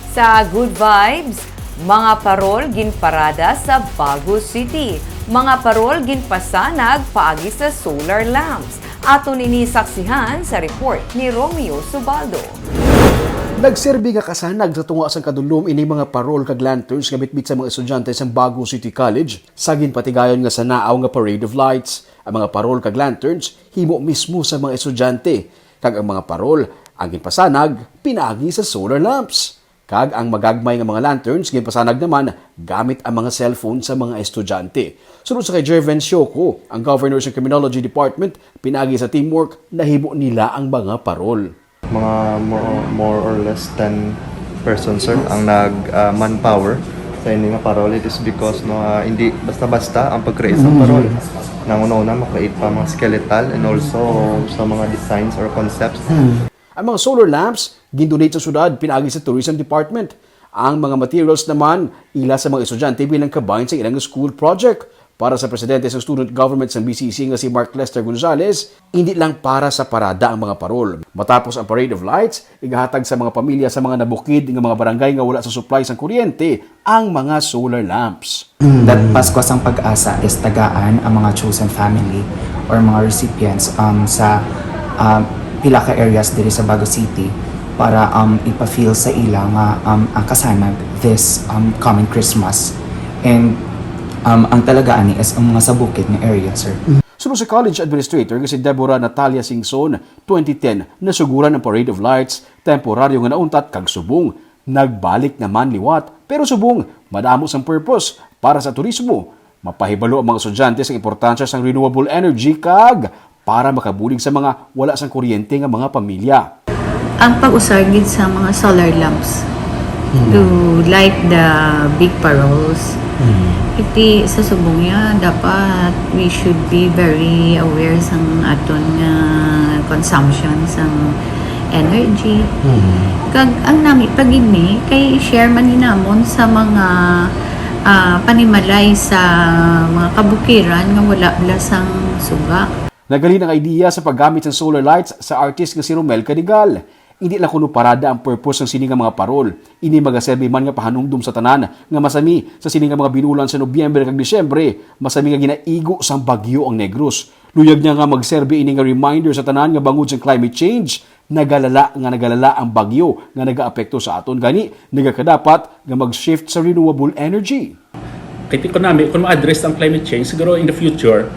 Sa Good Vibes, mga parol ginparada sa Baguio City. Mga parol ginpasanag paagi sa solar lamps. Ato ninisaksihan sa report ni Romeo Subaldo. Nagserbi nga kasanag sa tunga sang kadulom ini mga parol kag lanterns nga bitbit sa mga estudyante sa Baguio City College sa ginpatigayon nga sanaaw nga parade of lights. Ang mga parol kag lanterns himo mismo sa mga estudyante kag ang mga parol ang ginpasanag pinaagi sa solar lamps. Kag ang magagmay nga mga lanterns ginpasanag naman gamit ang mga cellphone sa mga estudyante. Sunod sa kay Jerven Sioco, ang Governor sa Criminology Department, pinagi sa teamwork nahimo nila ang mga parol. Mga more or less 10 persons sir ang manpower sa ini nga parol. It is because hindi basta-basta ang pag-create ng parol. Nanguna-una makreate pa mga skeletal and also sa mga designs or concepts. Ang mga solar lamps, gindonate sa syudad, pinagi sa Tourism Department. Ang mga materials naman, ila sa mga estudyante bilang kabahin sa ilang school project. Para sa presidente sa Student Government sa BCC nga si Mark Lester Gonzales, hindi lang para sa parada ang mga parol. Matapos ang Parade of Lights, igahatag sa mga pamilya sa mga nabukid ng mga barangay nga wala sa supply sang kuryente ang mga solar lamps. That Pasko sang Pag-asa is tagaan ang mga chosen family or mga recipients sa pila ka areas diri sa Baguio City para ipa-feel sa ila nga ang kasanag this coming Christmas. And ang talaga ani is ang mga sa bukid nga area, sir. Sunod sa college administrator si Deborah Natalia Singson, 2010 nasuguran ang Parade of Lights, temporaryo nga nauntat kag subong. Nagbalik naman liwat, pero subong madamo sang purpose para sa turismo. Mapahibalo ang mga estudyante sa importansya sang renewable energy kag para makabulig sa mga wala sang kuryente nga mga pamilya. Ang pag-usagid sa mga solar lamps to light the big paroles. Iti sa subong niya, dapat we should be very aware sa aton nga consumption sa energy. Kag ang nami pagid ni kay share man hinamon sa mga panimalay sa mga kabukiran nga wala blasang suga. Nagali ng idea sa paggamit ng solar lights sa artist nga si Romel Cadigal. Hindi lang kuno parada ang purpose ng sini nga mga parol. Ini magaserbi man nga pahanungdom sa tanan nga masami sa sini nga mga binulan sa Nobyembre kag Disyembre, masami nga ginaigo sang bagyo ang Negros. Luyag niya nga magserbi ini nga reminder sa tanan nga bangod sa climate change, nagalala ang bagyo nga nagaapekto sa aton gani nagakadapat nga mag-shift sa renewable energy. Kahit economic, kung ma-address ang climate change, siguro in the future,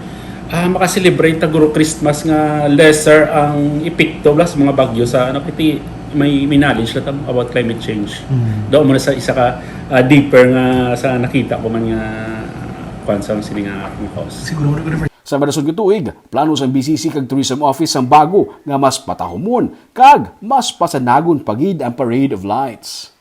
makaselebrate taguro Christmas nga lesser ang epekto sa mga bagyo sa kiti may knowledge lang about climate change. Doon mo na sa isa ka deeper nga sa nakita ko man nga kwansa ang sini nga akong cause. Sa madasod nga tuig, plano sa BCC kag Tourism Office ang bago nga mas patahumon kag mas pasanagon pagid ang Parade of Lights.